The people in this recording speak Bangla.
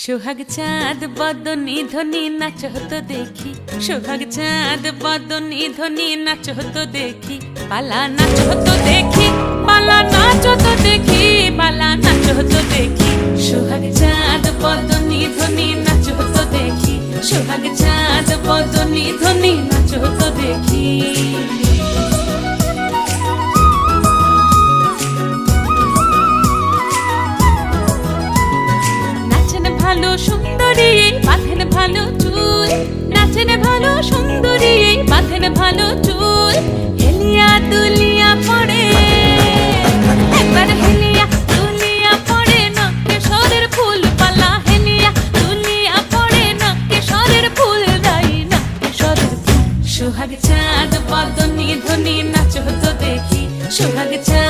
সোহাগ চাঁদ বদনি ধ্বনি নাচ হতো দেখি, সোহাগ চাঁদ বদনি ধ্বনি নাচ হতো দেখি, পালা নাচ হতো দেখি, পালা নাচ হতো দেখি, পালা নাচ হতো দেখি। সোহাগ চাঁদ বদনি ধ্বনি নাচ হতো দেখি, সোহাগ চাঁদ বদনি ধ্বনি নাচ হতো দেখি। ভালো সুন্দরী বাঁধেন ভালো চুল, নাচেন ভালো সুন্দরী বাঁধেন ভালো চুল, হেলিয়া দুলিয়া পড়ে একবার হেলিয়া দুলিয়া পড়ে নকেশ্বরের ফুল পালা, হেলিয়া দুলিয়া পড়ে নকেশ্বরের ফুল রাই নকেশ্বরের ফুল। সোহাগ চাঁদ বদনি ধ্বনি নাচ হতো দেখি, সোহাগ চাঁদ